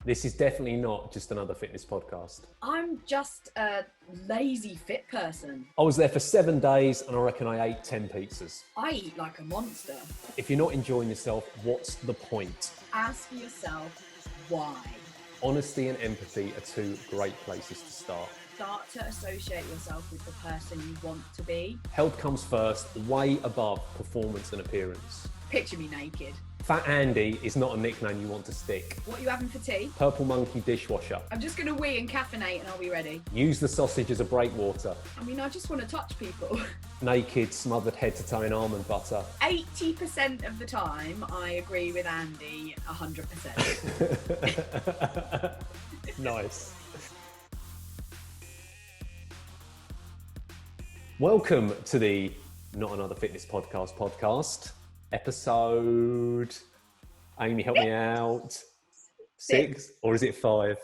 This is definitely not just another fitness podcast. I'm just a lazy fit person. I was there for 7 days and I reckon I ate 10 pizzas. I eat like a monster. If you're not enjoying yourself, what's the point? Ask yourself why. Honesty and empathy are two great places to start. Start to associate yourself with the person you want to be. Health comes first, way above performance and appearance. Picture me naked. Fat Andy is not a nickname you want to stick. What are you having for tea? Purple Monkey dishwasher. I'm just going to wee and caffeinate and I'll be ready. Use the sausage as a breakwater. I mean, I just want to touch people. Naked, smothered head to toe in almond butter. 80% of the time, I agree with Andy 100%. Nice. Welcome to the Not Another Fitness podcast. Episode, Amy, help me out. 6 or is it 5?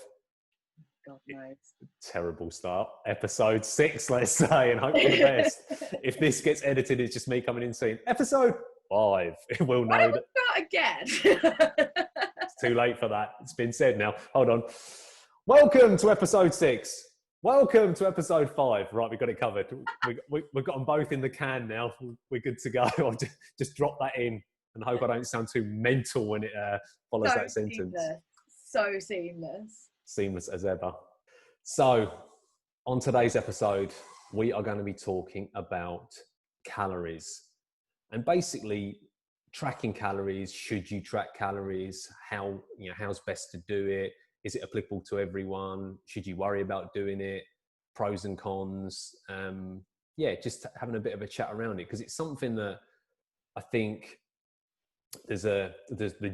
God knows. Terrible start. Episode 6, let's say, and hope for the best. If this gets edited, it's just me coming in saying episode 5. We'll know. Why don't we that start again? it's too late for that. It's been said now. Hold on. Welcome to episode 6. Welcome to episode 5. Right, we got it covered. We've got them both in the can now. We're good to go. I'll just drop that in and hope I don't sound too mental when it follows that sentence. Seamless. So seamless. Seamless as ever. So, on today's episode, we are going to be talking about calories and basically tracking calories. Should you track calories? How's best to do it? Is it applicable to everyone? Should you worry about doing it? Pros and cons. Just having a bit of a chat around it because it's something that I think there's the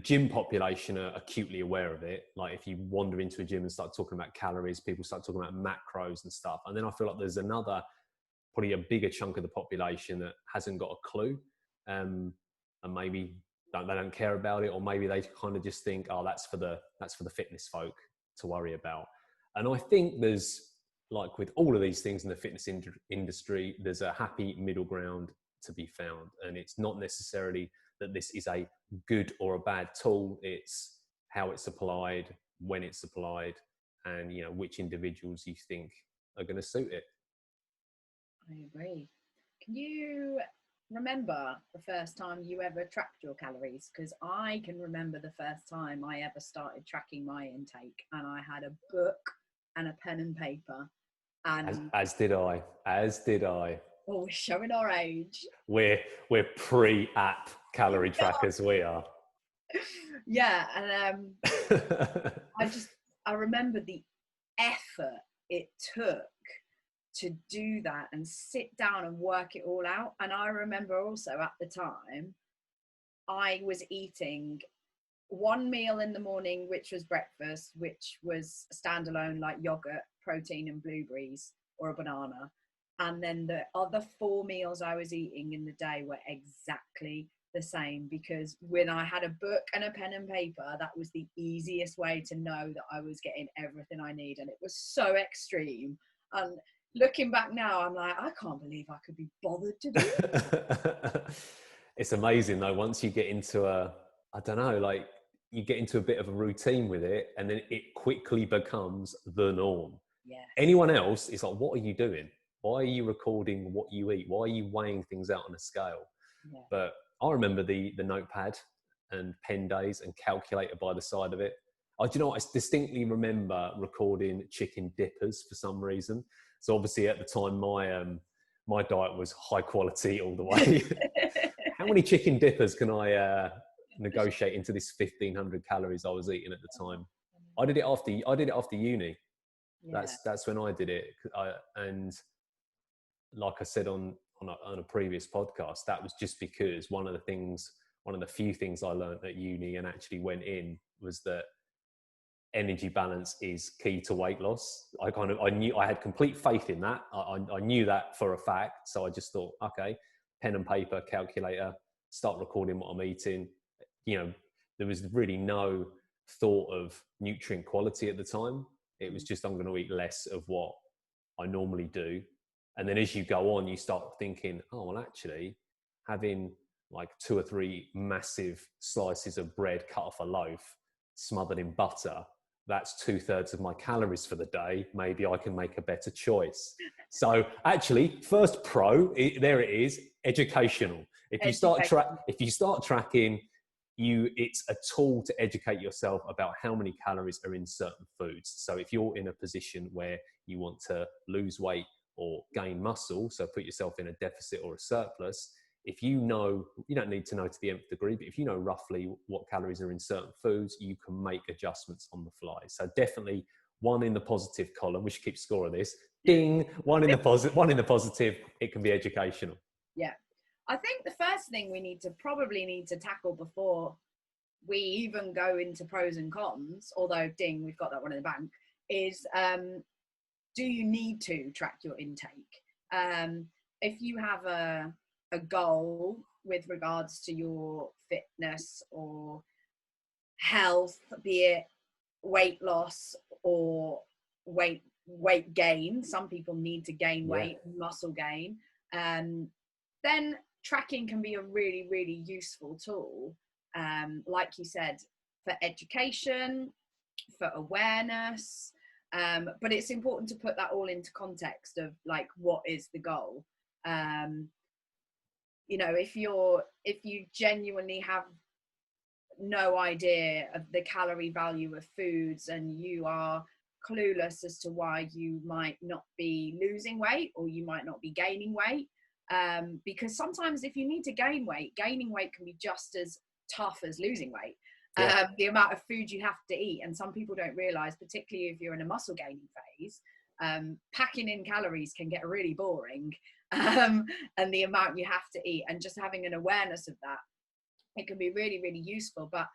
gym population are acutely aware of it. Like if you wander into a gym and start talking about calories, people start talking about macros and stuff. And then I feel like there's probably a bigger chunk of the population that hasn't got a clue, and maybe they don't care about it, or maybe they kind of just think, oh, that's for the fitness folk to worry about. And I think there's, like with all of these things in the fitness industry, there's a happy middle ground to be found. And it's not necessarily that this is a good or a bad tool. It's how it's applied, when it's applied, and which individuals you think are going to suit it. I agree. Can you remember the first time you ever tracked your calories? Because I can remember the first time I ever started tracking my intake, and I had a book and a pen and paper. And as did I. Oh, we're showing our age. We're pre-app calorie trackers. We are. Yeah, and I remember the effort it took to do that and sit down and work it all out. And I remember also at the time, I was eating one meal in the morning, which was breakfast, which was standalone, like yogurt, protein and blueberries or a banana. And then the other 4 meals I was eating in the day were exactly the same, because when I had a book and a pen and paper, that was the easiest way to know that I was getting everything I need. And it was so extreme. And looking back now, I'm like, I can't believe I could be bothered to do it. It's amazing though, once you get into you get into a bit of a routine with it, and then it quickly becomes the norm. Yes. Anyone else is like, what are you doing? Why are you recording what you eat? Why are you weighing things out on a scale? Yeah. But I remember the notepad and pen days and calculator by the side of it. Do you know what? I distinctly remember recording chicken dippers for some reason. So obviously at the time, my diet was high quality all the way. How many chicken dippers can I negotiate into this 1,500 calories I was eating at the time? I did it after uni. Yeah. That's when I did it. And like I said on a previous podcast, that was just because one of the few things I learned at uni and actually went in was that energy balance is key to weight loss. I knew, I had complete faith in that. I knew that for a fact. So I just thought, okay, pen and paper, calculator, start recording what I'm eating. There was really no thought of nutrient quality at the time. It was just, I'm going to eat less of what I normally do. And then as you go on, you start thinking, oh, well, actually having like 2 or 3 massive slices of bread cut off a loaf, smothered in butter, that's 2/3 of my calories for the day. Maybe I can make a better choice. So actually, first pro, there it is, educational. If you start tracking, it's a tool to educate yourself about how many calories are in certain foods. So if you're in a position where you want to lose weight or gain muscle, so put yourself in a deficit or a surplus, if you know, you don't need to know to the nth degree, but if you know roughly what calories are in certain foods, you can make adjustments on the fly. So definitely one in the positive column. We should keep score of this. Ding, one in the positive. It can be educational. Yeah. I think the first thing we probably need to tackle before we even go into pros and cons, although ding, we've got that one in the bank, is do you need to track your intake? If you have a goal with regards to your fitness or health, be it weight loss or weight gain, some people need to gain weight, muscle gain, then tracking can be a really, really useful tool, like you said, for education, for awareness, but it's important to put that all into context of like, what is the goal? You know, if you genuinely have no idea of the calorie value of foods and you are clueless as to why you might not be losing weight or you might not be gaining weight, because sometimes if you need to gain weight, gaining weight can be just as tough as losing weight. The amount of food you have to eat, and some people don't realize, particularly if you're in a muscle gaining phase, packing in calories can get really boring, and the amount you have to eat, and just having an awareness of that, it can be really, really useful. But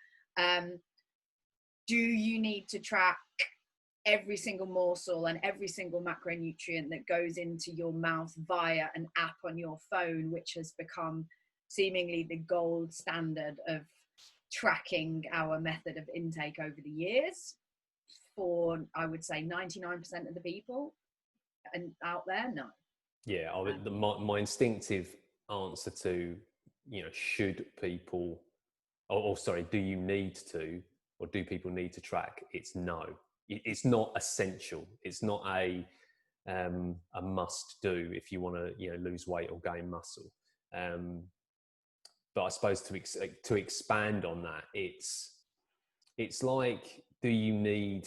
do you need to track every single morsel and every single macronutrient that goes into your mouth via an app on your phone, which has become seemingly the gold standard of tracking our method of intake over the years for, I would say, 99% of the people and out there? No. Yeah, my instinctive answer to, you know, should people, or sorry, do you need to, or do people need to track? It's no. It's not essential. It's not a must do if you want to, you know, lose weight or gain muscle. But I suppose to expand on that, it's like, do you need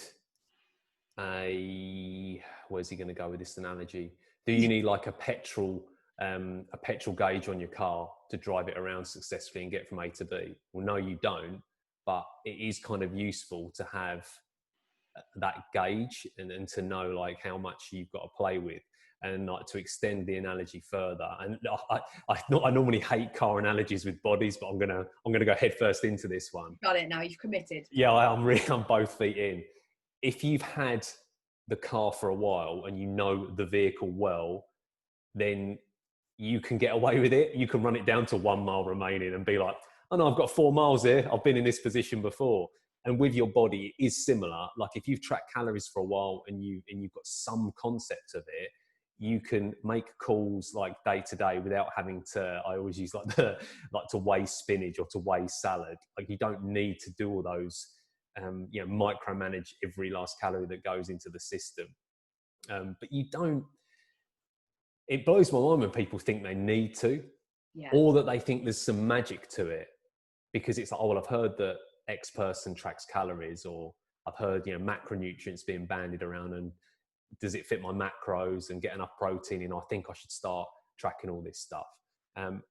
where's he going to go with this analogy? Do you need like a petrol gauge on your car to drive it around successfully and get from A to B? Well, no, you don't. But it is kind of useful to have that gauge and to know like how much you've got to play with. And like, to extend the analogy further, and I normally hate car analogies with bodies, but I'm gonna go head first into this one. Got it now. You've committed. Yeah, I'm both feet in. If you've had the car for a while and you know the vehicle well, then you can get away with it. You can run it down to 1 mile remaining and be like, oh no, I've got 4 miles here. I've been in this position before. And with your body, it is similar. Like if you've tracked calories for a while and you've got some concept of it, you can make calls like day to day without having to, I always use like to weigh spinach or to weigh salad. Like you don't need to do all those, you know, micromanage every last calorie that goes into the system. But you don't, it blows my mind when people think they need to, or that they think there's some magic to it, because it's like, oh, well, I've heard that X person tracks calories, or I've heard, you know, macronutrients being bandied around, and does it fit my macros and get enough protein in? I think I should start tracking all this stuff. And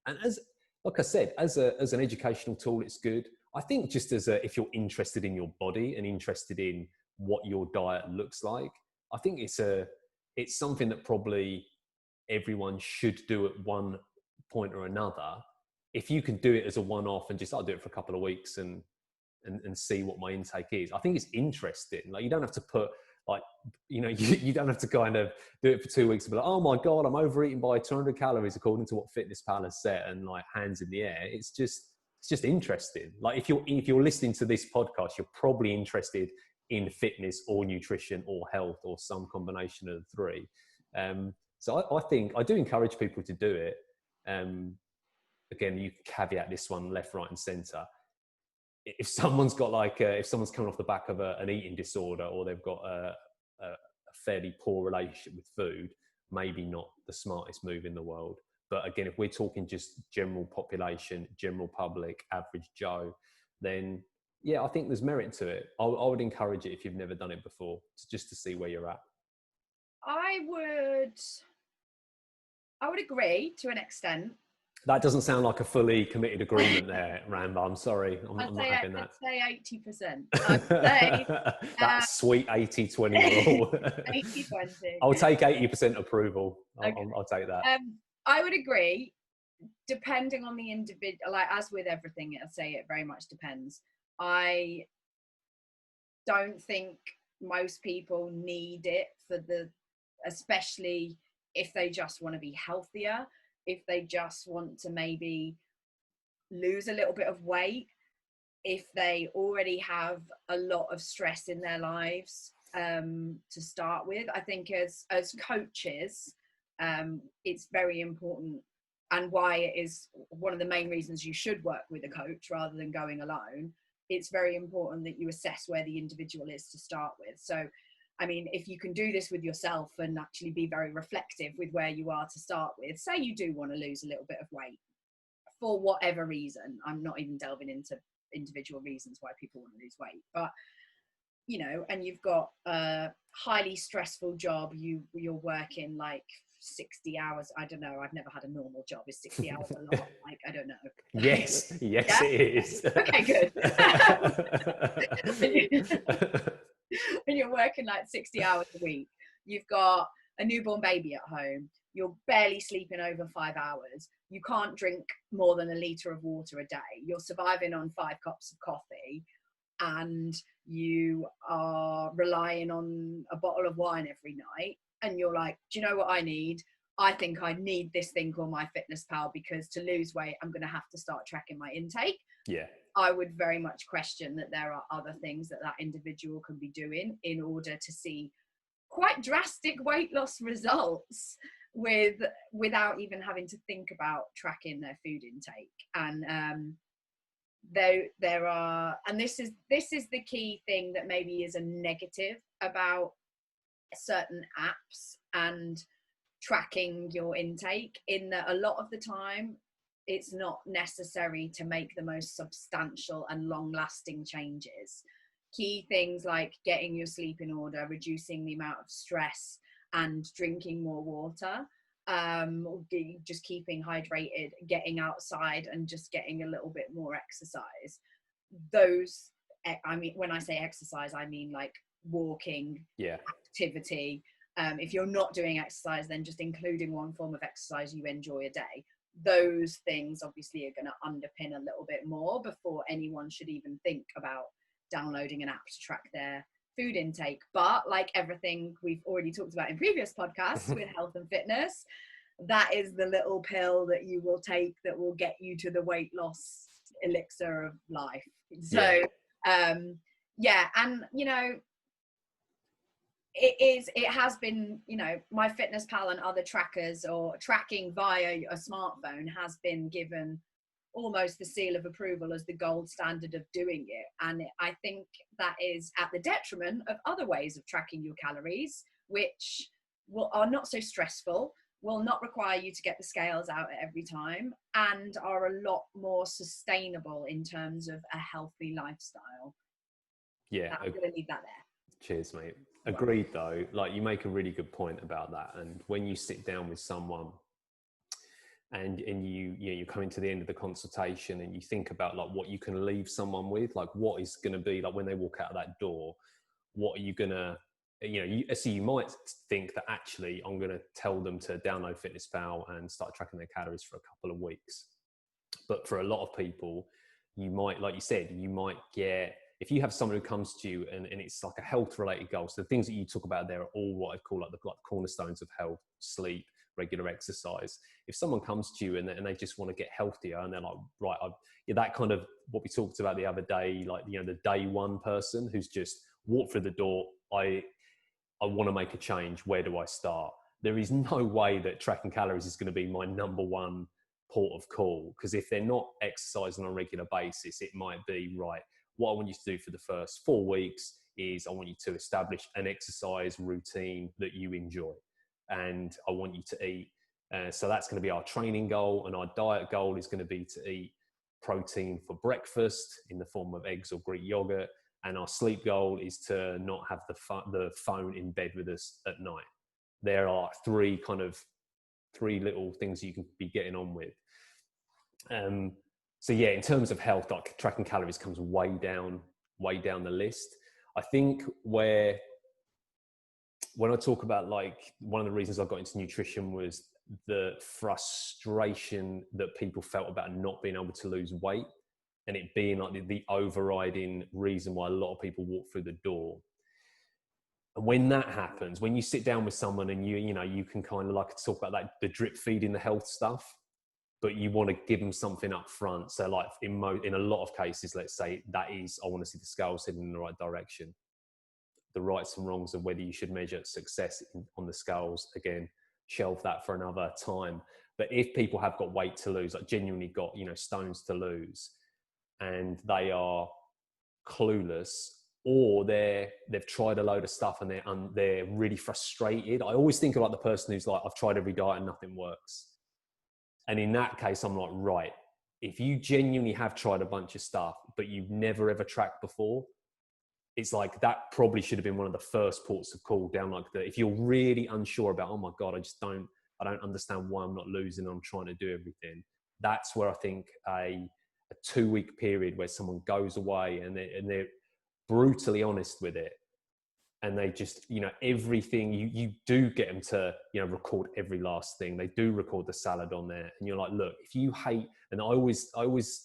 like I said, as an educational tool, it's good. I think just if you're interested in your body and interested in what your diet looks like, I think it's something that probably everyone should do at one point or another. If you can do it as a one-off and just, I'll do it for a couple of weeks and see what my intake is. I think it's interesting. Like, you don't have to put, like, you know, you don't have to kind of do it for 2 weeks and be like, oh my God, I'm overeating by 200 calories according to what FitnessPal has set, and like hands in the air. It's just interesting. Like if you're listening to this podcast, you're probably interested in fitness or nutrition or health or some combination of the three. So I think I do encourage people to do it. Again, you can caveat this one left, right, and center. if someone's got like, if someone's coming off the back of an eating disorder, or they've got a fairly poor relationship with food, maybe not the smartest move in the world. But again, if we're talking just general population, general public, average Joe, then yeah, I think there's merit to it. I would encourage it if you've never done it before, just to see where you're at. I would agree to an extent. That doesn't sound like a fully committed agreement there, Rambo. I'm sorry. I'm not having that. I'd say 80%. I'd say that sweet 80-20 rule. 80-20. I'll take 80% approval. Okay. I'll take that. I would agree, depending on the individual. Like, as with everything, I'd say it very much depends. I don't think most people need it especially if they just want to be healthier, if they just want to maybe lose a little bit of weight, if they already have a lot of stress in their lives to start with. I think as coaches, it's very important, and why it is one of the main reasons you should work with a coach rather than going alone. It's very important that you assess where the individual is to start with. So, I mean, if you can do this with yourself and actually be very reflective with where you are to start with, say you do want to lose a little bit of weight for whatever reason. I'm not even delving into individual reasons why people want to lose weight, but you know, and you've got a highly stressful job, you're working like 60 hours. I don't know, I've never had a normal job. Is 60 hours a lot? Like, I don't know. Yes, yeah? It is. Okay, good. And you're working like 60 hours a week. You've got a newborn baby at home. You're barely sleeping over 5 hours. You can't drink more than a litre of water a day. You're surviving on 5 cups of coffee, and you are relying on a bottle of wine every night. And you're like, do you know what I need? I think I need this thing called MyFitnessPal, because to lose weight, I'm going to have to start tracking my intake. Yeah. I would very much question that there are other things that individual can be doing in order to see quite drastic weight loss results without even having to think about tracking their food intake. And there are, and this is the key thing that maybe is a negative about certain apps and tracking your intake, in that a lot of the time it's not necessary to make the most substantial and long-lasting changes. Key things like getting your sleep in order, reducing the amount of stress, and drinking more water, just keeping hydrated, getting outside, and just getting a little bit more exercise. Those, I mean, when I say exercise, I mean like walking, activity. If you're not doing exercise, then just including one form of exercise you enjoy a day. Those things obviously are going to underpin a little bit more before anyone should even think about downloading an app to track their food intake. But like everything we've already talked about in previous podcasts with health and fitness, that is the little pill that you will take that will get you to the weight loss elixir of life. So and you know, it has been, you know, MyFitnessPal and other trackers, or tracking via a smartphone, has been given almost the seal of approval as the gold standard of doing it. And I think that is at the detriment of other ways of tracking your calories, which are not so stressful, will not require you to get the scales out at every time, and are a lot more sustainable in terms of a healthy lifestyle. Yeah, I'm going to leave that there. Cheers, mate. Agreed, though. Like, you make a really good point about that. And when you sit down with someone and you come into the end of the consultation and you think about like what you can leave someone with, like what is going to be like when they walk out of that door, what are you going to, you might think that actually I'm going to tell them to download FitnessPal and start tracking their calories for a couple of weeks. But for a lot of people, you might, like you said, you might get, if you have someone who comes to you and it's like a health related goal. So the things that you talk about there are all what I call like the cornerstones of health: sleep, regular exercise. If someone comes to you and they just want to get healthier and they're like, right, that kind of what we talked about the other day, like, the day one person who's just walked through the door, I want to make a change. Where do I start? There is no way that tracking calories is going to be my number one port of call, because if they're not exercising on a regular basis, it might be, right, what I want you to do for the first 4 weeks is I want you to establish an exercise routine that you enjoy. And I want you to eat. So that's going to be our training goal. And our diet goal is going to be to eat protein for breakfast in the form of eggs or Greek yogurt. And our sleep goal is to not have the phone in bed with us at night. There are three little things you can be getting on with. So yeah, in terms of health, like tracking calories comes way down the list. I think when I talk about, like, one of the reasons I got into nutrition was the frustration that people felt about not being able to lose weight, and it being like the overriding reason why a lot of people walk through the door. And when that happens, when you sit down with someone and you can kind of like talk about like the drip feeding, the health stuff, but you want to give them something up front. So like in a lot of cases, let's say that is, I want to see the scales heading in the right direction. The rights and wrongs of whether you should measure success on the scales, again, shelve that for another time. But if people have got weight to lose, like genuinely got, stones to lose, and they are clueless, or they've tried a load of stuff and they're really frustrated. I always think of like the person who's like, I've tried every diet and nothing works. And in that case, I'm like, right, if you genuinely have tried a bunch of stuff, but you've never ever tracked before, it's like that probably should have been one of the first ports of call down. Like if you're really unsure about, oh my God, I don't understand why I'm not losing. I'm trying to do everything. That's where I think a 2-week period where someone goes away and they're brutally honest with it. And they just, everything, you do get them to, record every last thing. They do record the salad on there. And you're like, look, if you hate, and I always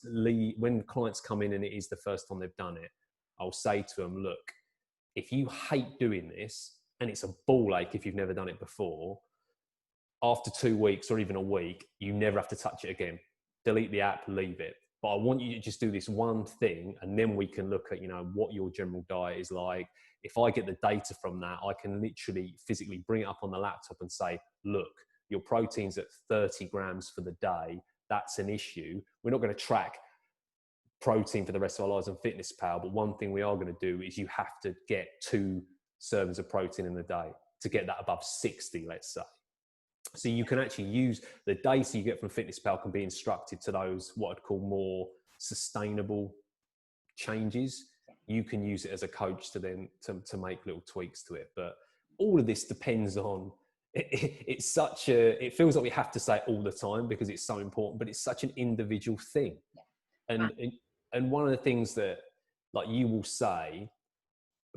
leave, when clients come in and it is the first time they've done it, I'll say to them, look, if you hate doing this, and it's a ball ache if you've never done it before, after 2 weeks or even a week, you never have to touch it again. Delete the app, leave it. But I want you to just do this one thing, and then we can look at, what your general diet is like. If I get the data from that, I can literally physically bring it up on the laptop and say, look, your protein's at 30 grams for the day. That's an issue. We're not going to track protein for the rest of our lives on FitnessPal, but one thing we are going to do is you have to get 2 servings of protein in a day to get that above 60, let's say. So you can actually use the data you get from FitnessPal can be instructed to those what I'd call more sustainable changes. You can use it as a coach to then to make little tweaks to it. But all of this depends on it feels like we have to say it all the time because it's so important, but it's such an individual thing. And one of the things that like you will say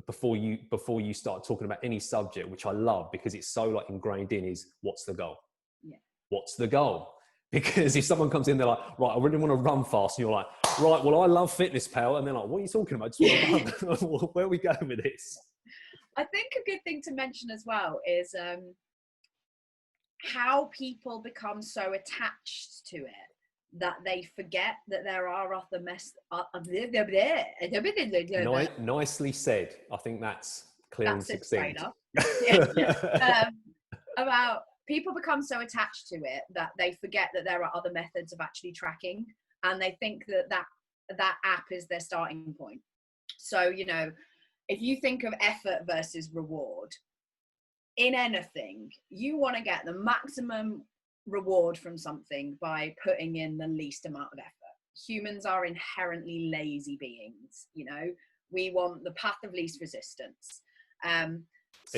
before you start talking about any subject, which I love because it's so like ingrained in, is what's the goal? Yeah. What's the goal? Because if someone comes in, they're like, right, I really want to run fast. And you're like, right, well, I love FitnessPal. And they're like, what are you talking about? I just want to run. Where are we going with this? I think a good thing to mention as well is how people become so attached to it that they forget that there are other Nicely said. I think that's clear and succinct. About people become so attached to it that they forget that there are other methods of actually tracking, and they think that app is their starting point. So, if you think of effort versus reward, in anything, you want to get the maximum reward from something by putting in the least amount of effort. Humans are inherently lazy beings, we want the path of least resistance. Are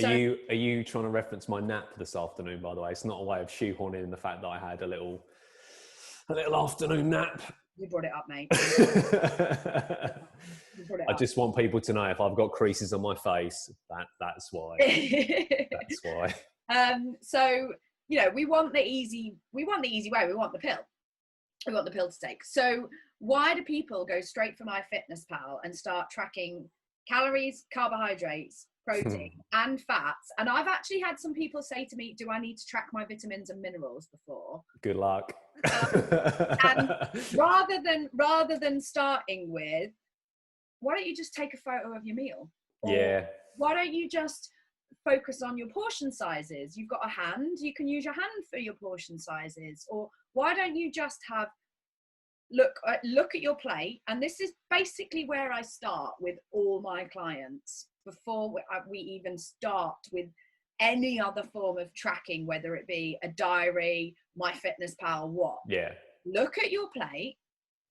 you trying to reference my nap this afternoon, by the way? It's not a way of shoehorning in the fact that I had a little afternoon nap. You brought it up, mate. I just want people to know if I've got creases on my face, that's why. That's why. So, we want the easy way. We want the pill. We want the pill to take. So why do people go straight for MyFitnessPal and start tracking calories, carbohydrates, protein and fats? And I've actually had some people say to me, do I need to track my vitamins and minerals before? Good luck. And rather than starting with, why don't you just take a photo of your meal? Or yeah. Why don't you just focus on your portion sizes? You've got a hand, you can use your hand for your portion sizes. Or why don't you just have look at your plate, and this is basically where I start with all my clients before we even start with any other form of tracking, whether it be a diary, MyFitnessPal, what. Yeah. Look at your plate.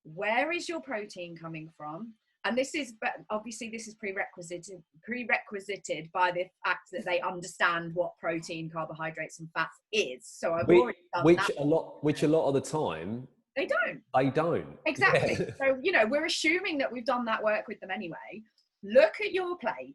Where is your protein coming from? And this is, but obviously this is prerequisited by the fact that they understand what protein, carbohydrates and fats is. So I've already done that. Which a lot of the time they don't. Exactly. Yeah. So, you know, we're assuming that we've done that work with them anyway. Look at your plate.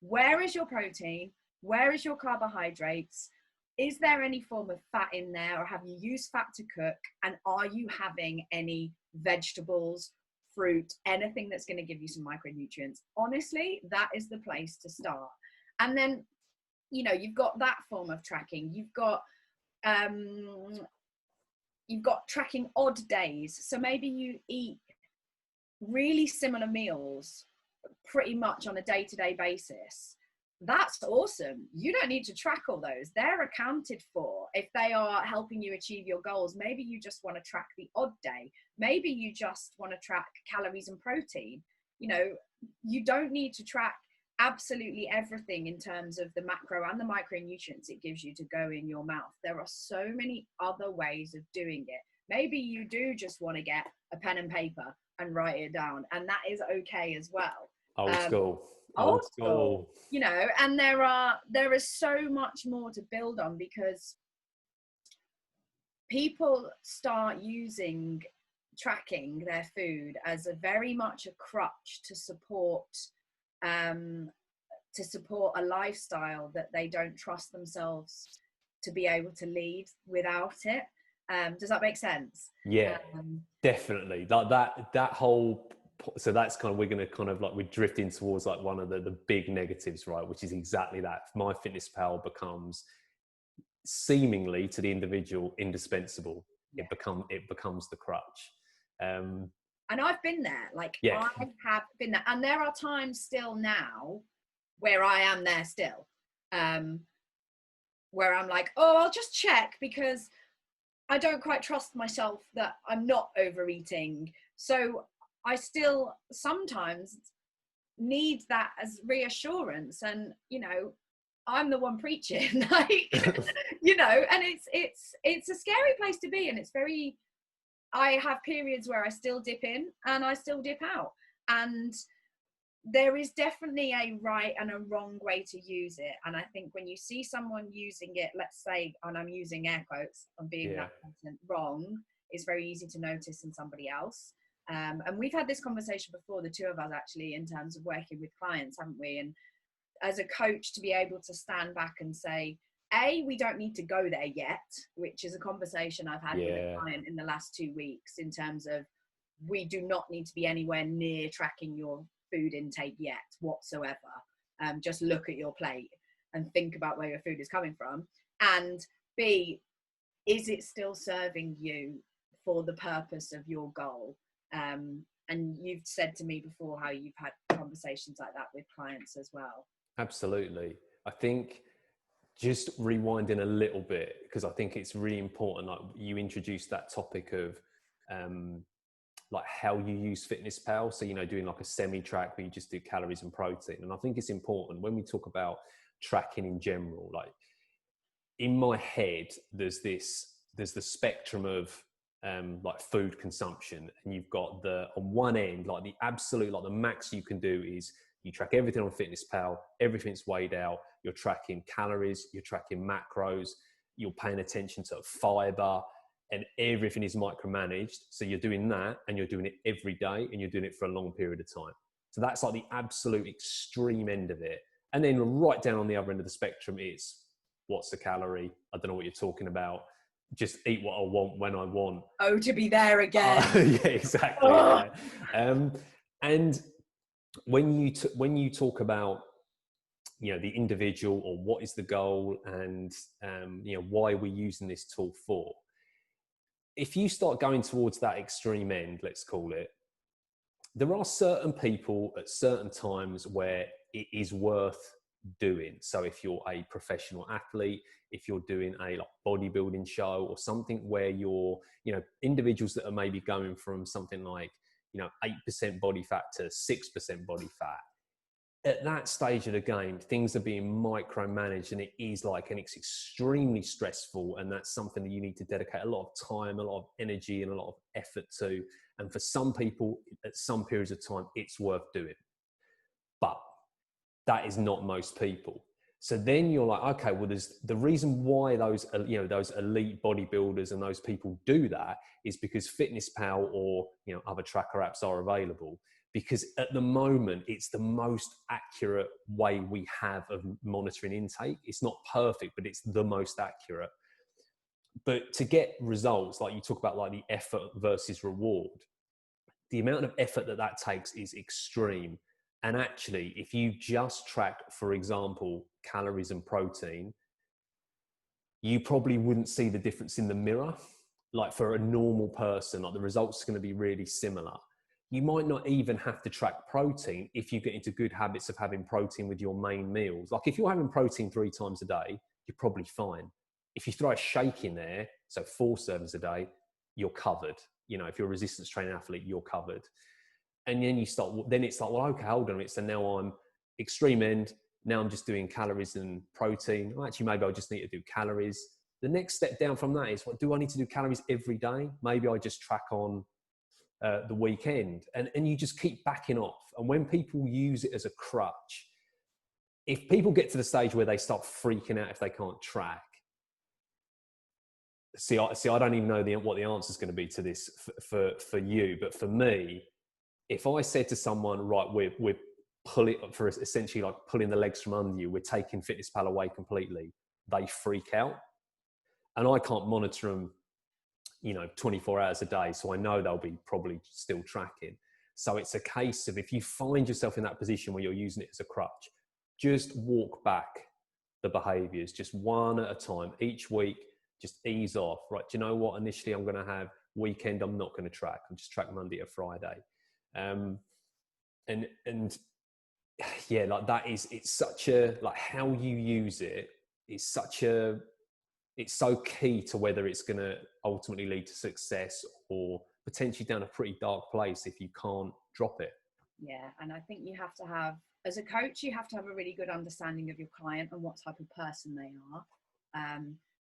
Where is your protein? Where is your carbohydrates? Is there any form of fat in there, or have you used fat to cook? And are you having any vegetables, fruit, anything that's going to give you some micronutrients? Honestly, that is the place to start. And then, you know, you've got that form of tracking. You've got tracking odd days. So maybe you eat really similar meals pretty much on a day-to-day basis. That's awesome. You don't need to track all those. They're accounted for if they are helping you achieve your goals. Maybe you just want to track the odd day. Maybe you just want to track calories and protein. You know, you don't need to track absolutely everything in terms of the macro and the micronutrients it gives you to go in your mouth. There are so many other ways of doing it. Maybe you do just want to get a pen and paper and write it down, and that is okay as well. Old school. You know, and there is so much more to build on, because people start using tracking their food as a very much a crutch to support a lifestyle that they don't trust themselves to be able to lead without it. Does that make sense? Yeah, definitely. Like that whole. So that's kind of, we're going to kind of like, we're drifting towards like one of the big negatives, right? Which is exactly that. MyFitnessPal becomes seemingly to the individual indispensable. Yeah. It becomes the crutch. And I've been there. Like, yeah. I have been there, and there are times still now where I am there still, where I'm like, oh, I'll just check because I don't quite trust myself that I'm not overeating. So I still sometimes need that as reassurance, and you know, I'm the one preaching, like, you know, and it's a scary place to be, and it's very. I have periods where I still dip in and I still dip out, and there is definitely a right and a wrong way to use it. And I think when you see someone using it, let's say, and I'm using air quotes on being that person, wrong, it's very easy to notice in somebody else. And we've had this conversation before, the two of us actually, in terms of working with clients, haven't we? And as a coach, to be able to stand back and say, we don't need to go there yet, which is a conversation I've had with a client in the last 2 weeks, in terms of, we do not need to be anywhere near tracking your food intake yet whatsoever. Just look at your plate and think about where your food is coming from. And B, is it still serving you for the purpose of your goal? And you've said to me before how you've had conversations like that with clients as well. Absolutely. I think just rewinding a little bit, because I think it's really important, like you introduced that topic of like how you use FitnessPal. So, you know, doing like a semi-track where you just do calories and protein. And I think it's important when we talk about tracking in general, like in my head, there's the spectrum of like food consumption, and you've got on one end, like the absolute, like the max you can do is you track everything on FitnessPal, everything's weighed out, you're tracking calories, you're tracking macros, you're paying attention to fiber, and everything is micromanaged. So you're doing that, and you're doing it every day, and you're doing it for a long period of time. So that's like the absolute extreme end of it. And then right down on the other end of the spectrum is, what's the calorie? I don't know what you're talking about. Just eat what I want when I want. Oh, to be there again. Yeah, exactly. Oh. Yeah. And when you talk about, you know, the individual, or what is the goal, and you know, why we're using this tool for, if you start going towards that extreme end, let's call it, there are certain people at certain times where it is worth doing. So if you're a professional athlete, if you're doing a like bodybuilding show or something where you're, you know, individuals that are maybe going from something like, you know, 8% body fat to 6% body fat, at that stage of the game, things are being micromanaged, and it's extremely stressful. And that's something that you need to dedicate a lot of time, a lot of energy, and a lot of effort to. And for some people, at some periods of time, it's worth doing. But that is not most people. So then you're like, okay, well, there's the reason why those, you know, those elite bodybuilders and those people do that is because FitnessPal or, you know, other tracker apps are available. Because at the moment, it's the most accurate way we have of monitoring intake. It's not perfect, but it's the most accurate. But to get results, like you talk about, like the effort versus reward, the amount of effort that takes is extreme. And actually, if you just track, for example, calories and protein, you probably wouldn't see the difference in the mirror. Like for a normal person, like the results are going to be really similar. You might not even have to track protein if you get into good habits of having protein with your main meals. Like if you're having protein 3 times a day, you're probably fine. If you throw a shake in there, so 4 servings a day, you're covered. You know, if you're a resistance training athlete, you're covered. And then then it's like, well, okay, hold on a minute. So now I'm extreme end. Now I'm just doing calories and protein. Well, actually, maybe I just need to do calories. The next step down from that is, what do I need to do calories every day? Maybe I just track on the weekend, and you just keep backing off. And when people use it as a crutch, if people get to the stage where they start freaking out if they can't track, see, I don't even know what the answer is going to be to this for you, but for me, if I said to someone, right, we're pulling for essentially like pulling the legs from under you, we're taking FitnessPal away completely, they freak out, and I can't monitor them, you know, 24 hours a day. So I know they'll be probably still tracking. So it's a case of, if you find yourself in that position where you're using it as a crutch, just walk back the behaviors, just one at a time. Each week, just ease off. Right, do you know what? Initially, I'm going to have weekend, I'm not going to track. I'm just track Monday to Friday. And yeah, like that is, it's such a, like how you use it is such a, it's so key to whether it's going to ultimately lead to success or potentially down a pretty dark place if you can't drop it. Yeah, and I think you have to have, as a coach, you have to have a really good understanding of your client and what type of person they are.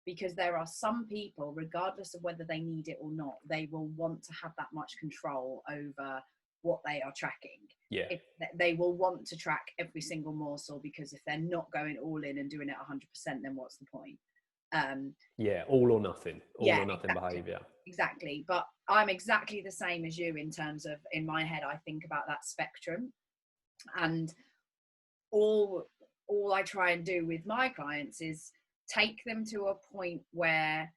Because there are some people, regardless of whether they need it or not, they will want to have that much control over what they are tracking. Yeah. If they will want to track every single morsel, because if they're not going all in and doing it 100%, then what's the point? Yeah, all or nothing exactly, behavior. Exactly. But I'm exactly the same as you in terms of, in my head, I think about that spectrum, and all I try and do with my clients is take them to a point where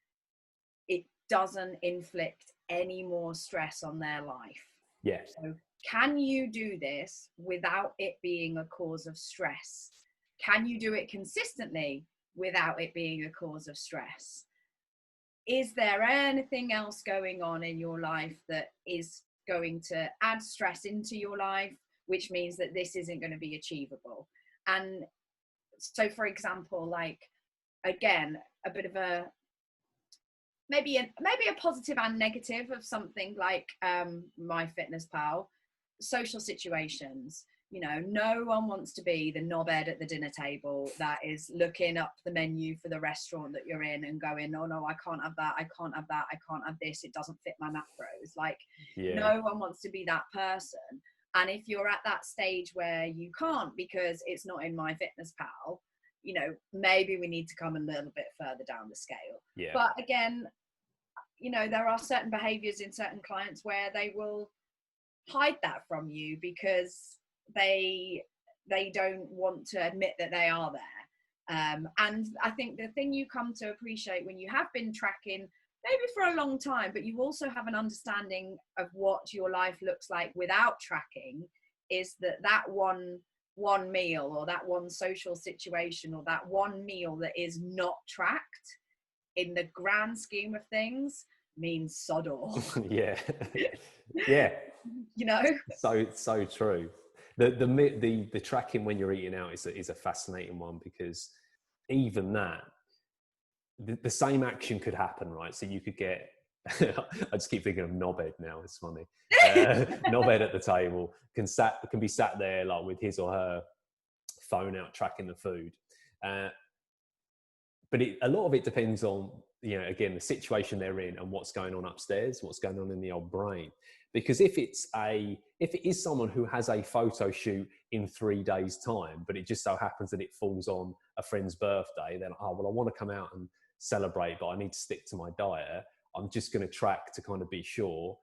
it doesn't inflict any more stress on their life. Yeah. So can you do this without it being a cause of stress? Can you do it consistently without it being a cause of stress? Is there anything else going on in your life that is going to add stress into your life, which means that this isn't going to be achievable? And so, for example, like, again, a bit of a, maybe a positive and negative of something like MyFitnessPal, social situations. You know, no one wants to be the knobhead at the dinner table that is looking up the menu for the restaurant that you're in and going, oh no, I can't have that, I can't have that, I can't have this, it doesn't fit my macros. Like, yeah. No one wants to be that person. And if you're at that stage where you can't because it's not in MyFitnessPal, you know, maybe we need to come a little bit further down the scale. Yeah. But again, you know, there are certain behaviors in certain clients where they will hide that from you because they don't want to admit that they are there. And I think the thing you come to appreciate when you have been tracking maybe for a long time, but you also have an understanding of what your life looks like without tracking, is that one meal or that one social situation or that one meal that is not tracked, in the grand scheme of things, means sod all. Yeah. Yeah. You know? So true. The tracking when you're eating out is a fascinating one, because even that, the same action could happen, right? So you could get, I just keep thinking of knobhead now. It's funny. Knobhead at the table can be sat there like with his or her phone out tracking the food. But a lot of it depends on, again, the situation they're in and what's going on upstairs, what's going on in the old brain. Because if it is someone who has a photo shoot in 3 days' time, but it just so happens that it falls on a friend's birthday, then, I want to come out and celebrate, but I need to stick to my diet. I'm just going to track to kind of be sure.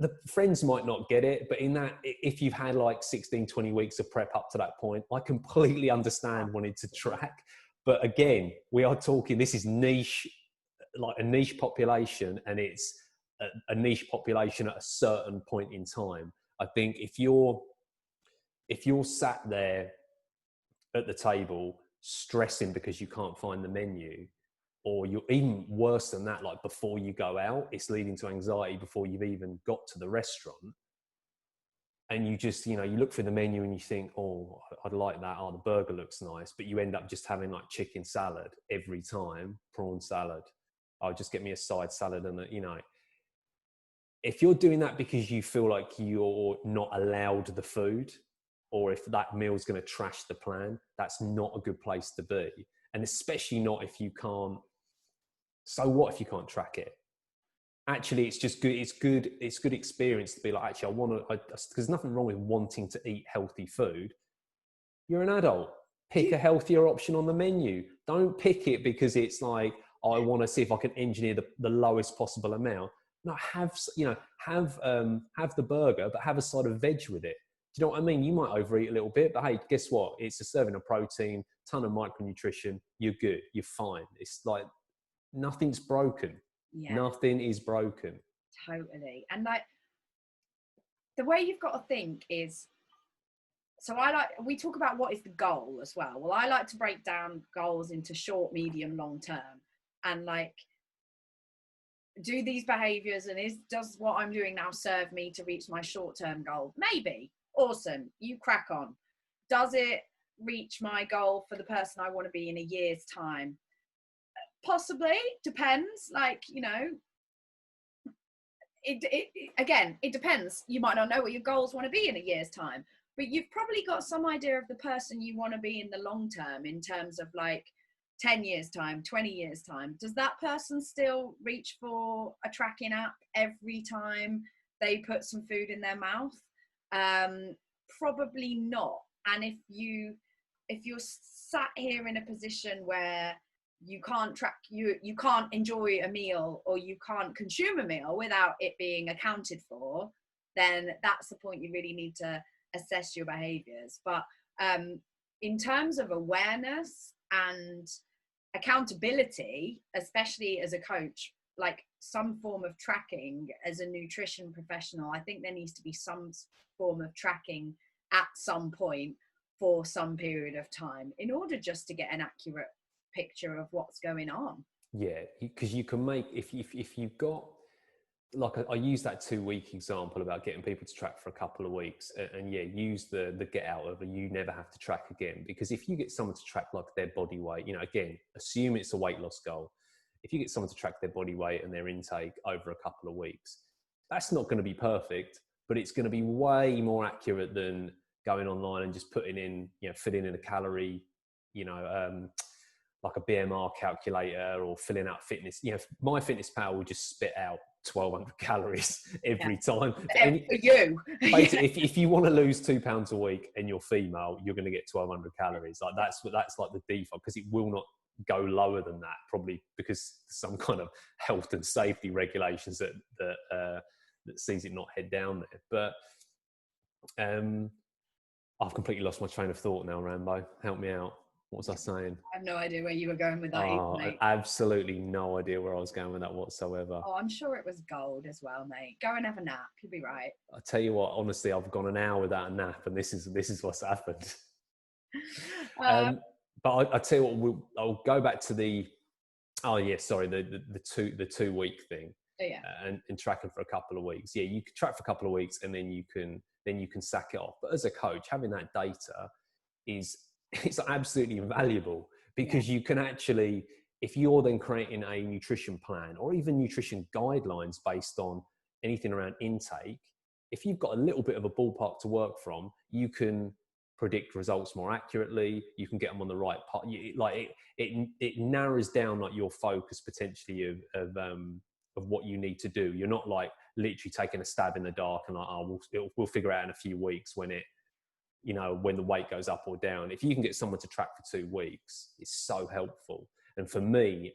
The friends might not get it, but in that, if you've had like 16, 20 weeks of prep up to that point, I completely understand wanting to track. But again, we are talking, this is niche, like a niche population, and it's a niche population at a certain point in time. I think if you're sat there at the table stressing because you can't find the menu, or you're even worse than that, like before you go out, it's leading to anxiety before you've even got to the restaurant. And you just, you look through the menu and you think, oh, I'd like that. Oh, the burger looks nice. But you end up just having like chicken salad every time, prawn salad. I'll just get me a side salad and, if you're doing that because you feel like you're not allowed the food, or if that meal's going to trash the plan, that's not a good place to be. And especially not if you can't. So what if you can't track it? Actually, it's just good. It's good experience to be like, actually, because there's nothing wrong with wanting to eat healthy food. You're an adult. Pick a healthier option on the menu. Don't pick it because it's like, I want to see if I can engineer the lowest possible amount. No, have the burger, but have a side of veg with it. Do you know what I mean? You might overeat a little bit, but hey, guess what? It's a serving of protein, ton of micronutrition. You're good. You're fine. It's like, nothing's broken. Yeah. Nothing is broken. Totally. And like, the way you've got to think is, so we talk about what is the goal as well. Well, I like to break down goals into short, medium, long term, and like, do these behaviors and does what I'm doing now serve me to reach my short-term goal? Maybe. Awesome. You crack on. Does it reach my goal for the person I want to be in a year's time? Possibly. Depends. Like, it depends. You might not know what your goals want to be in a year's time, but you've probably got some idea of the person you want to be in the long term, in terms of like 10 years time, 20 years time. Does that person still reach for a tracking app every time they put some food in their mouth? Probably not. And if you're sat here in a position where you can't track, you can't enjoy a meal, or you can't consume a meal without it being accounted for, then that's the point you really need to assess your behaviors. But in terms of awareness and accountability, especially as a coach, like some form of tracking as a nutrition professional, I think there needs to be some form of tracking at some point for some period of time, in order just to get an accurate picture of what's going on. Yeah, because you can make, if you've got, like I use that 2-week example about getting people to track for a couple of weeks, and yeah, use the get out of, you never have to track again. Because if you get someone to track like their body weight, again, assume it's a weight loss goal. If you get someone to track their body weight and their intake over a couple of weeks, that's not going to be perfect, but it's going to be way more accurate than going online and just putting in, filling in a calorie, like a BMR calculator, or filling out fitness. My Fitness Pal will just spit out 1,200 calories every time. For you. Basically, if you want to lose 2 pounds a week and you're female, you're going to get 1,200 calories. Like that's like the default, because it will not go lower than that, probably because some kind of health and safety regulations that sees it not head down there. But I've completely lost my train of thought now, Rambo. Help me out. What was I saying? I have no idea where you were going with that. Oh, mate. Absolutely no idea where I was going with that whatsoever. Oh, I'm sure it was gold as well, mate. Go and have a nap. You'll be right. I tell you what, honestly, I've gone an hour without a nap, and this is what's happened. But I tell you what, I'll go back to the 2 week thing. Yeah. And tracking for a couple of weeks. Yeah, you can track for a couple of weeks, and then you can then you can sack it off. But as a coach, having that data is it's absolutely invaluable, because you can actually, if you're then creating a nutrition plan or even nutrition guidelines based on anything around intake, if you've got a little bit of a ballpark to work from, you can predict results more accurately. You can get them on the right part. It narrows down like your focus potentially of what you need to do. You're not like literally taking a stab in the dark and like, oh, we'll figure out in a few weeks when when the weight goes up or down. If you can get someone to track for 2 weeks, it's so helpful. And for me,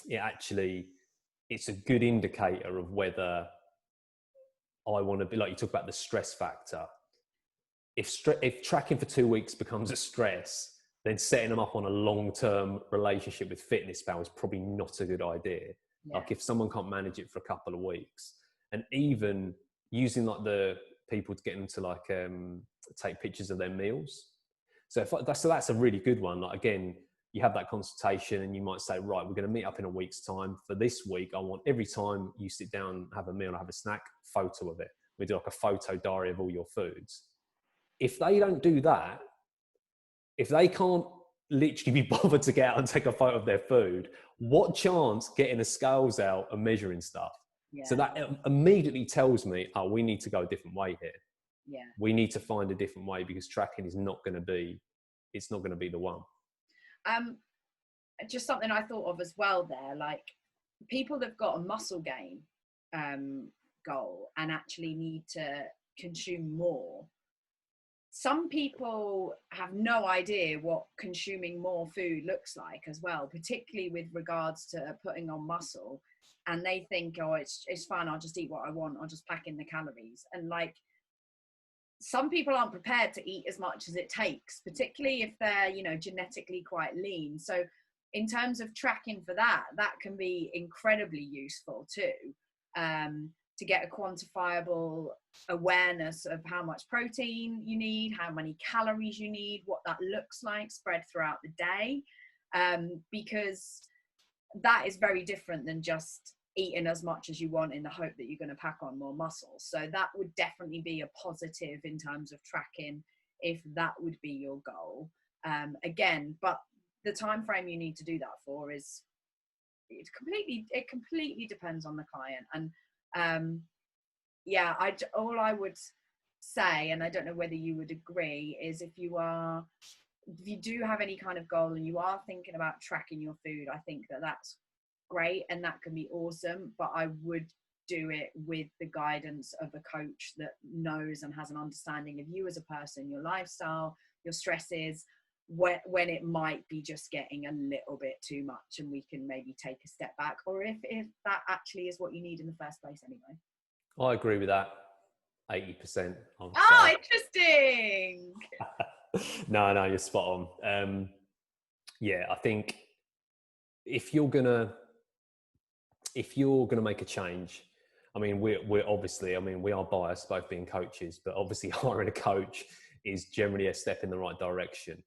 it's a good indicator of whether I want to be, like you talk about the stress factor. If tracking for 2 weeks becomes a stress, then setting them up on a long-term relationship with FitnessPal is probably not a good idea. Yeah. Like if someone can't manage it for a couple of weeks, and even using like the people to get them to like take pictures of their meals. So that's a really good one. Like again, you have that consultation and you might say, right, we're going to meet up in a week's time. For this week, I want every time you sit down, have a meal, have a snack, photo of it. We do like a photo diary of all your foods. If they don't do that, if they can't literally be bothered to get out and take a photo of their food, what chance getting the scales out and measuring stuff? Yeah. So that immediately tells me, oh, we need to go a different way here. Yeah. We need to find a different way, because tracking is not going to be, it's not going to be the one. Just something I thought of as well there, like people that've got a muscle gain goal and actually need to consume more. Some people have no idea what consuming more food looks like as well, particularly with regards to putting on muscle. And they think, oh, it's fine, I'll just eat what I want, I'll just pack in the calories. And like, some people aren't prepared to eat as much as it takes, particularly if they're, genetically quite lean. So in terms of tracking for that can be incredibly useful too, to get a quantifiable awareness of how much protein you need, how many calories you need, what that looks like spread throughout the day, because that is very different than just eating as much as you want in the hope that you're going to pack on more muscle. So that would definitely be a positive in terms of tracking, if that would be your goal. Again, but the time frame you need to do that for is it completely depends on the client. And all I would say, and I don't know whether you would agree, is if you do have any kind of goal and you are thinking about tracking your food, I think that's great and that can be awesome, but I would do it with the guidance of a coach that knows and has an understanding of you as a person, your lifestyle, your stresses, when it might be just getting a little bit too much and we can maybe take a step back, or if that actually is what you need in the first place anyway. I agree with that 80%. Oh, interesting. No, you're spot on. I think if you're gonna make a change, I mean, we're obviously, we are biased, both being coaches, but obviously hiring a coach is generally a step in the right direction.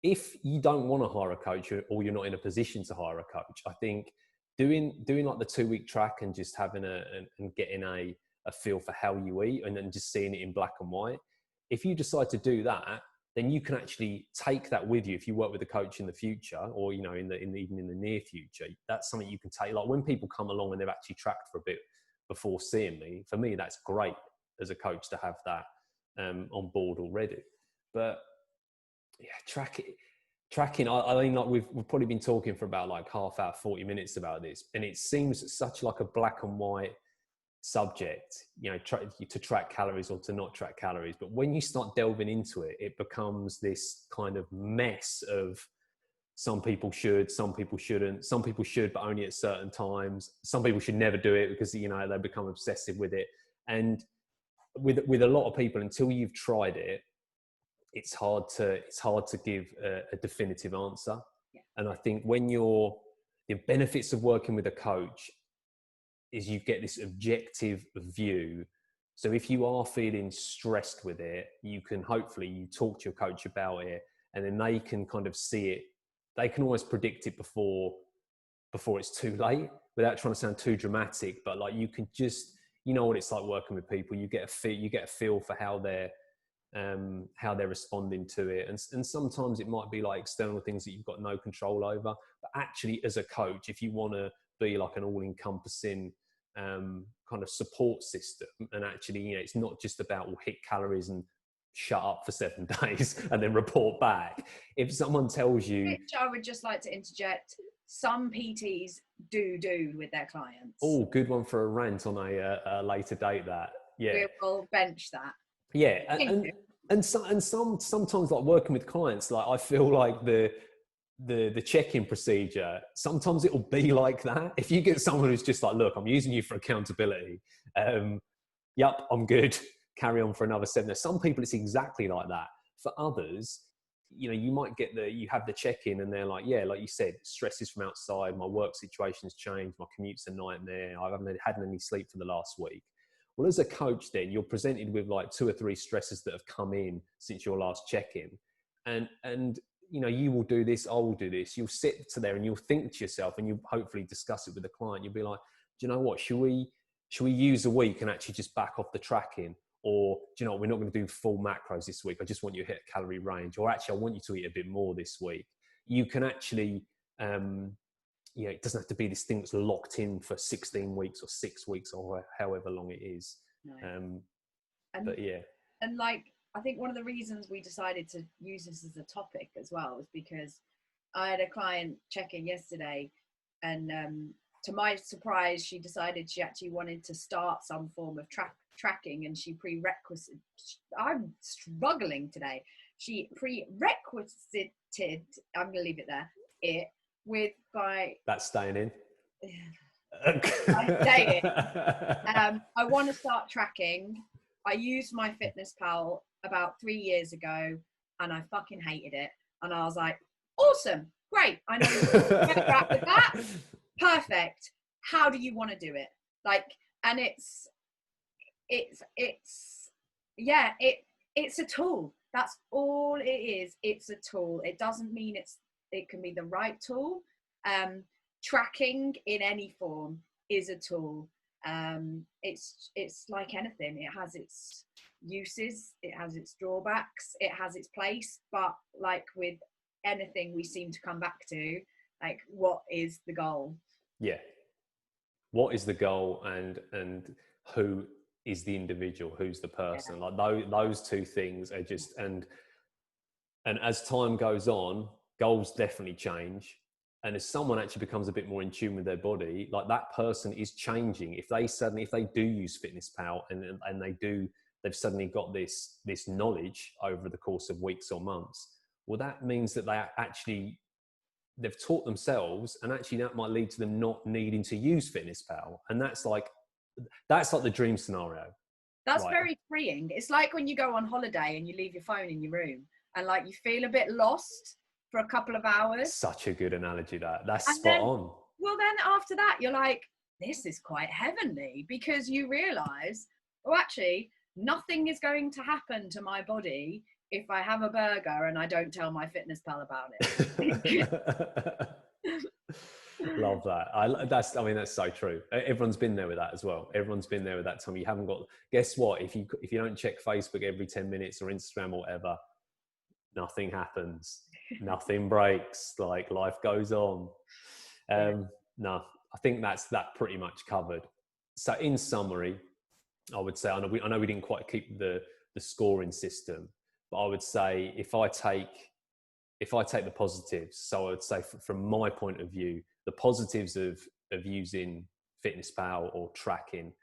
If you don't want to hire a coach, or you're not in a position to hire a coach, I think doing like the 2-week track and just having and getting a feel for how you eat, and then just seeing it in black and white. If you decide to do that, then you can actually take that with you. If you work with a coach in the future, or even in the near future, that's something you can take. Like when people come along and they've actually tracked for a bit before seeing me, for me that's great as a coach to have that on board already. But yeah, tracking. I mean, like we've probably been talking for about like half hour, 40 minutes about this, and it seems such like a black and white subject, to track calories or to not track calories. But when you start delving into it, it becomes this kind of mess of some people should, some people shouldn't, some people should, but only at certain times. Some people should never do it because, they become obsessive with it. And with a lot of people, until you've tried it, it's hard to give a definitive answer. Yeah. And I think the benefits of working with a coach is you get this objective view. So if you are feeling stressed with it, you talk to your coach about it, and then they can kind of see it. They can almost predict it before it's too late, without trying to sound too dramatic. But like you can just, you know what it's like working with people. You get a feel for how they're responding to it, and sometimes it might be like external things that you've got no control over. But actually, as a coach, if you want to be like an all-encompassing kind of support system, and actually, you know, it's not just about we'll hit calories and shut up for 7 days and then report back. If someone tells you, which I would just like to interject, some PTs do with their clients. oh, good one for a rant on a later date. That, yeah, we will bench that. Yeah, and sometimes, like working with clients, like I feel like the check-in procedure, sometimes it'll be like that. If you get someone who's just like, look, I'm using you for accountability, yep, I'm good, carry on for another 7 days. Some people it's exactly like that. For others, you know, you might get you have the check-in and they're like, yeah, like you said, stresses from outside, my work situation's changed, my commute's a nightmare, I haven't had any sleep for the last week. Well, as a coach, then you're presented with like 2 or 3 stresses that have come in since your last check-in, and you know, you will do this, I will do this. You'll sit to there and you'll think to yourself, and you'll hopefully discuss it with the client. You'll be like, do you know what? Should we use a week and actually just back off the tracking? Or do you know what? We're not going to do full macros this week. I just want you to hit a calorie range. Or actually, I want you to eat a bit more this week. You can actually, you know, it doesn't have to be this thing that's locked in for 16 weeks or 6 weeks or however long it is. No. But yeah. And like, I think one of the reasons we decided to use this as a topic as well is because I had a client check in yesterday, and to my surprise, she decided she actually wanted to start some form of tracking, and she I'm struggling today. She prerequisited, I'm going to leave it there, that's staying in. I say it. I want to start tracking. I used my Fitness Pal about 3 years ago, and I fucking hated it. And I was like, awesome, great. I know you're with that. Perfect. How do you want to do it? Like, and it's a tool. That's all it is. It's a tool. It doesn't mean it can be the right tool. Tracking in any form is a tool. It's like anything. It has its uses, it has its drawbacks, it has its place, but like with anything, we seem to come back to, like, what is the goal? Yeah, what is the goal, and who is the individual, who's the person? Yeah. Like those 2 things are just, and as time goes on, goals definitely change. And as someone actually becomes a bit more in tune with their body, like that person is changing. If they do use Fitness Pal and they've suddenly got this knowledge over the course of weeks or months, well, that means that they've taught themselves, and actually that might lead to them not needing to use Fitness Pal. And that's like the dream scenario. That's right. Very freeing. It's like when you go on holiday and you leave your phone in your room and like you feel a bit lost for a couple of hours. Such a good analogy. That's spot on. Well, then after that, you're like, this is quite heavenly, because you realize, oh, actually, nothing is going to happen to my body if I have a burger and I don't tell my Fitness Pal about it. Love that. That's so true. Everyone's been there with that as well. Everyone's been there with that time. You haven't got, guess what? If you don't check Facebook every 10 minutes or Instagram or whatever, nothing happens. Nothing breaks. Like, life goes on. No, I think that pretty much covered. So in summary, I would say, I know we didn't quite keep the scoring system, but I would say if I take the positives, so I would say from my point of view, the positives of using Fitness Pal or tracking.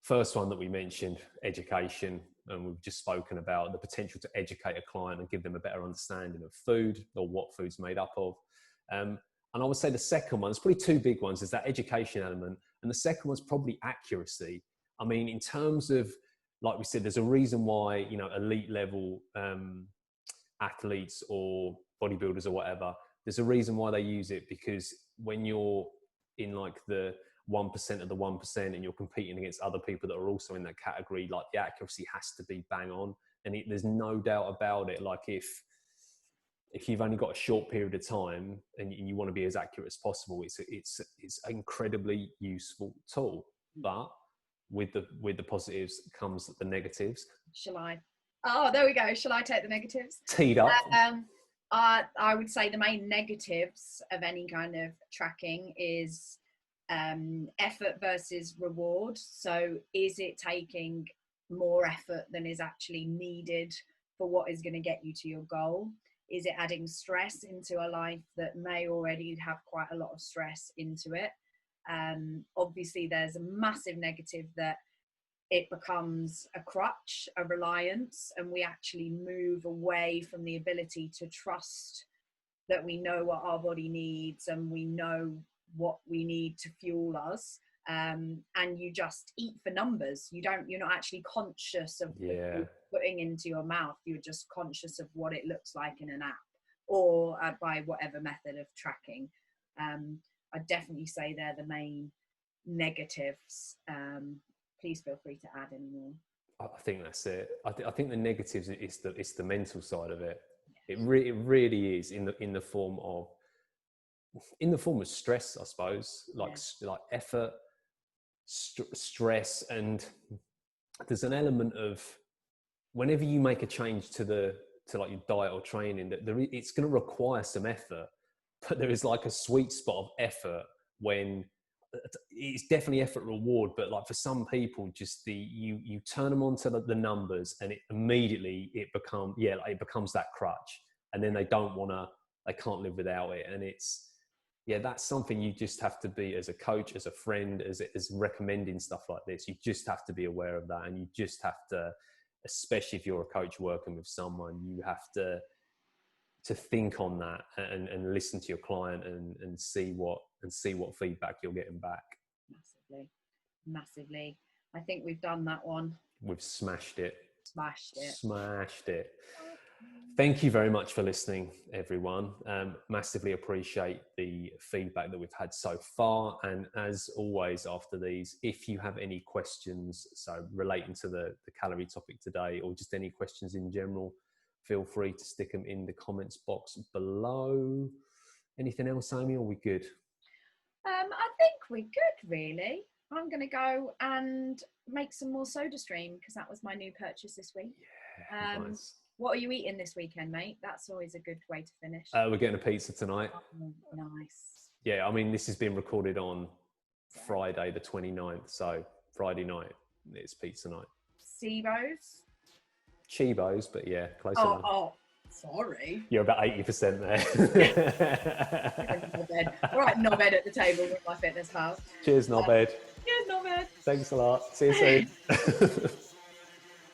First one that we mentioned, education, and we've just spoken about the potential to educate a client and give them a better understanding of food or what food's made up of. And I would say the second one, there's probably 2 big ones, is that education element. And the second one's probably accuracy. I mean, in terms of, like we said, there's a reason why, you know, elite level athletes or bodybuilders or whatever, there's a reason why they use it, because when you're in like the 1% of the 1% and you're competing against other people that are also in that category, like the accuracy has to be bang on. And there's no doubt about it. Like if you've only got a short period of time and you want to be as accurate as possible, it's an incredibly useful tool. But with the positives comes the negatives. Shall I? Oh, there we go. Shall I take the negatives? Teed up. I would say the main negatives of any kind of tracking is effort versus reward. So is it taking more effort than is actually needed for what is going to get you to your goal? Is it adding stress into a life that may already have quite a lot of stress into it? Obviously, there's a massive negative that it becomes a crutch, a reliance, and we actually move away from the ability to trust that we know what our body needs and we know what we need to fuel us. And you just eat for numbers. You're not actually conscious of what you're putting into your mouth. You're just conscious of what it looks like in an app or by whatever method of tracking. I'd definitely say they're the main negatives. Please feel free to add any more. I think that's it. I think the negatives is the mental side of it. It really is in the form of stress, I suppose, like effort, stress, and there's an element of whenever you make a change to like your diet or training, that it's going to require some effort, but there is like a sweet spot of effort when it's definitely effort reward, but like for some people, just you turn them onto the numbers and it immediately it becomes that crutch, and then they can't live without it. And that's something you just have to be, as a coach, as a friend, as recommending stuff like this, you just have to be aware of that. And you just have to, especially if you're a coach working with someone, you have to think on that and listen to your client and see what feedback you're getting back. Massively. I think we've done that one. We've smashed it. Thank you very much for listening, everyone. Massively appreciate the feedback that we've had so far. And as always, after these, if you have any questions, so relating to the calorie topic today, or just any questions in general, feel free to stick them in the comments box below. Anything else, Amy, or are we good? I think we're good, really. I'm going to go and make some more soda stream because that was my new purchase this week. Yeah, nice. What are you eating this weekend, mate? That's always a good way to finish. We're getting a pizza tonight. Oh, nice. Yeah, I mean, this has been recorded on Friday the 29th, so Friday night, it's pizza night. Chibos, but yeah, close enough. Oh, sorry. You're about 80% there. All right, knobhead at the table with my fitness pal. Cheers, knobhead. Cheers, knobhead. Thanks a lot. See you soon.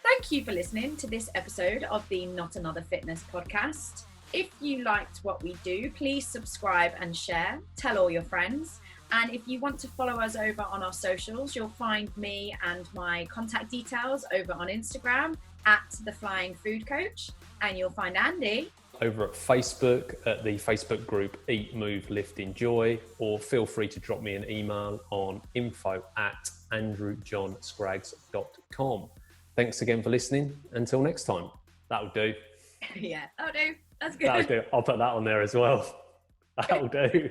Thank you for listening to this episode of the Not Another Fitness podcast. If you liked what we do, please subscribe and share. Tell all your friends. And if you want to follow us over on our socials, you'll find me and my contact details over on Instagram at The Flying Food Coach. And you'll find Andy over at Facebook at the Facebook group Eat, Move, Lift, Enjoy, or feel free to drop me an email on info@andrewjohnscraggs.com. Thanks again for listening. Until next time. That'll do. Yeah, that'll do. That's good. That'll do. I'll put that on there as well. That'll do.